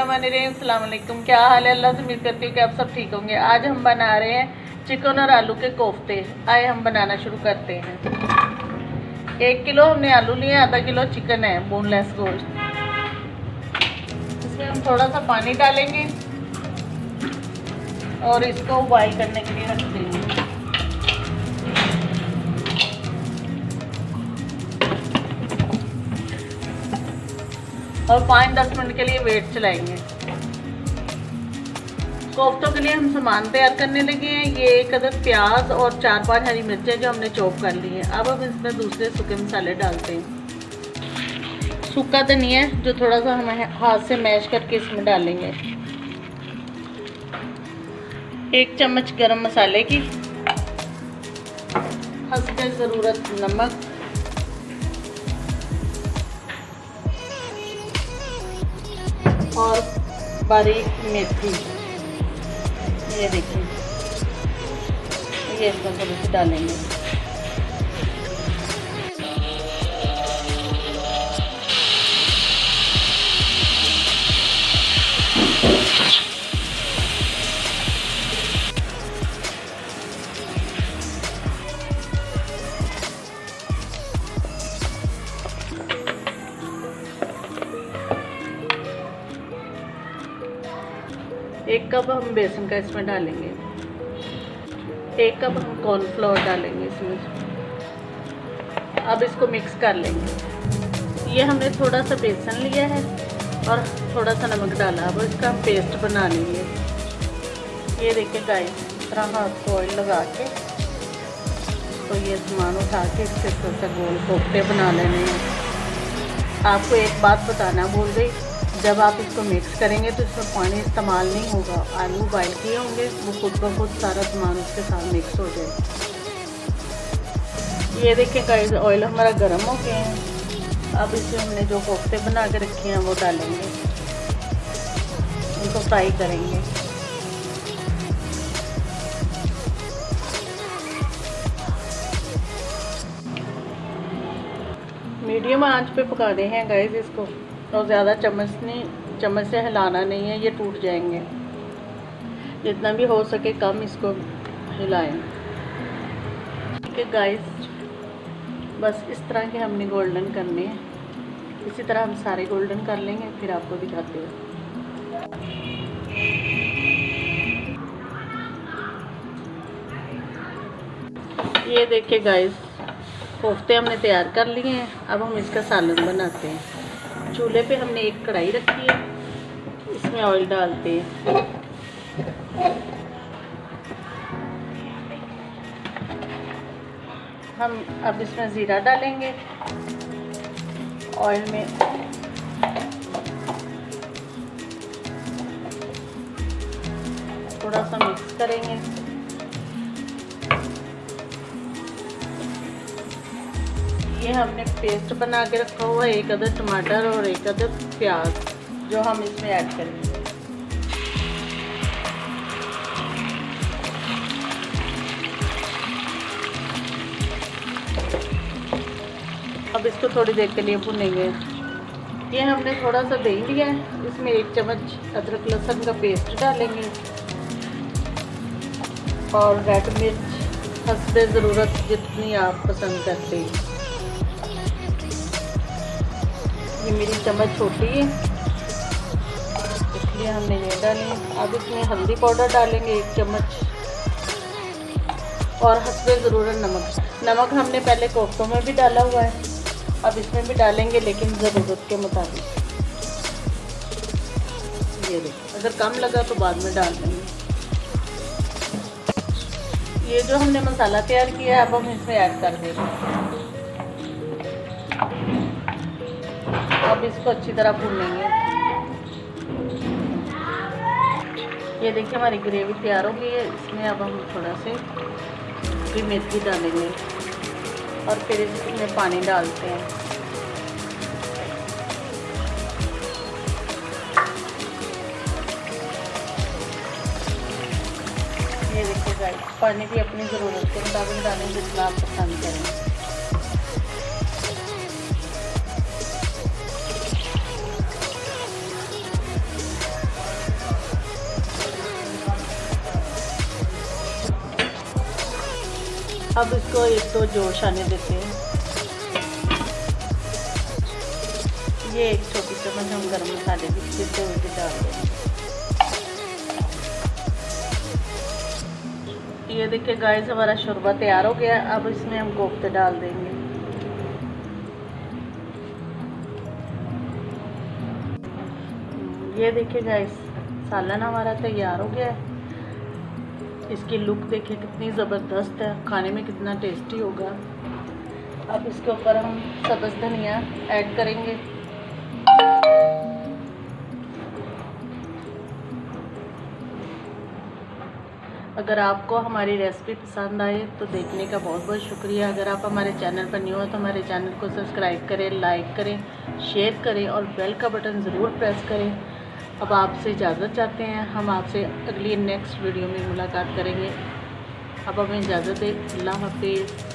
अस्सलाम वालेकुम। क्या हाल है? अल्लाह से उम्मीद करती हूँ कि आप सब ठीक होंगे। आज हम बना रहे हैं चिकन और आलू के कोफ्ते। आए हम बनाना शुरू करते हैं। 1 किलो हमने आलू लिए, आधा किलो चिकन है बोनलेस गोश्त। इसमें हम थोड़ा सा पानी डालेंगे और इसको बॉईल करने के लिए रख देंगे। और 5-10 मिनट के लिए वेट चलाएंगे। कोफ्तों के लिए हम सामान तैयार करने लगे हैं। ये 1 अदद प्याज और 4-5 हरी मिर्चें जो हमने चॉप कर ली हैं। अब हम इसमें दूसरे सूखे मसाले डालते हैं। सूखा धनिया जो थोड़ा सा हम हाथ से मैश करके इसमें डालेंगे। 1 चम्मच गरम मसाले की, हस्बे ज़रूरत नमक, और बारीक मेथी। ये देखिए, ये इसमें थोड़ी सी डालेंगे। एक कप हम बेसन का इसमें डालेंगे। 1 कप हम कॉर्नफ्लोर डालेंगे इसमें। अब इसको मिक्स कर लेंगे। ये हमने थोड़ा सा बेसन लिया है और थोड़ा सा नमक डाला। अब इसका हम पेस्ट बना लेंगे। ये देखिए गाइस, इस तरह हाथ को ऑयल लगा के तो ये सामान उठा के इससे थोड़ा सा गोल कोफ्ते बना लेने हैं। आपको एक बात बताना भूल गई, जब आप इसको मिक्स करेंगे तो इसमें पानी इस्तेमाल नहीं होगा। आलू बॉयल किए होंगे, वो खुद ब खुद सारा सामान उसके साथ मिक्स हो जाए। ये देखिए गाइस, ऑयल हमारा गर्म हो गया है। अब इसमें हमने जो कोफ्ते बना के रखे हैं वो डालेंगे, उनको फ्राई करेंगे। मीडियम आंच पे पकाने हैं गाइस इसको, और ज़्यादा चम्मच से हिलाना नहीं है, ये टूट जाएंगे। जितना भी हो सके कम इसको हिलाएं। ठीक है गाइस, बस इस तरह के हमने गोल्डन करने हैं। इसी तरह हम सारे गोल्डन कर लेंगे, फिर आपको दिखाते हैं। ये देखिए गाइस, कोफ्ते हमने तैयार कर लिए हैं। अब हम इसका सालन बनाते हैं। चूल्हे पे हमने एक कढ़ाई रखी है, इसमें ऑयल डालते हैं। हम अब इसमें ज़ीरा डालेंगे ऑयल में। थोड़ा सा मिक्स करेंगे। ये हमने पेस्ट बना के रखा हुआ है, 1 अदद टमाटर और 1 अदद प्याज, जो हम इसमें ऐड करेंगे। अब इसको थोड़ी देर के लिए भुनेंगे। ये हमने थोड़ा सा दही लिया है, इसमें 1 चम्मच अदरक लहसुन का पेस्ट डालेंगे और रेड मिर्च हस्बे ज़रूरत जितनी आप पसंद करते हैं। ये मेरी चम्मच छोटी है इसलिए हमने ये डाली। अब इसमें हल्दी पाउडर डालेंगे 1 चम्मच, और हस्बे ज़रूरत नमक हमने पहले कोफ्तों में भी डाला हुआ है, अब इसमें भी डालेंगे, लेकिन ज़रूरत के मुताबिक। ये देखिए, अगर कम लगा तो बाद में डाल देंगे। ये जो हमने मसाला तैयार किया है अब हम इसमें ऐड कर देंगे। अब इसको अच्छी तरह भूनेंगे। ये देखिए, हमारी ग्रेवी तैयार हो गई है। इसमें अब हम थोड़ा से मेथी डालेंगे और फिर इसमें पानी डालते हैं। ये देखिए गाइस, पानी भी अपनी ज़रूरत के मुताबिक डालें, जितना आप पसंद करें। अब इसको 1-2 जोश आने देते हैं। ये 1 छोटी चम्मच हम गरम मसाले की पिसे हुए के डाल देंगे। ये देखिए गाइस, हमारा शोरबा तैयार हो गया। अब इसमें हम कोफ्ते डाल देंगे। ये देखिए गाइस, सालन हमारा तैयार हो गया है। इसकी लुक देखिए कितनी ज़बरदस्त है, खाने में कितना टेस्टी होगा। अब इसके ऊपर हम सब्ज़ धनिया ऐड करेंगे। अगर आपको हमारी रेसिपी पसंद आए तो देखने का बहुत बहुत शुक्रिया। अगर आप हमारे चैनल पर न्यू हो तो हमारे चैनल को सब्सक्राइब करें, लाइक करें, शेयर करें और बेल का बटन ज़रूर प्रेस करें। अब आपसे इजाज़त चाहते हैं। हम आपसे अगली नेक्स्ट वीडियो में मुलाकात करेंगे। अब हमें इजाज़त दें। अल्लाह हाफिज़।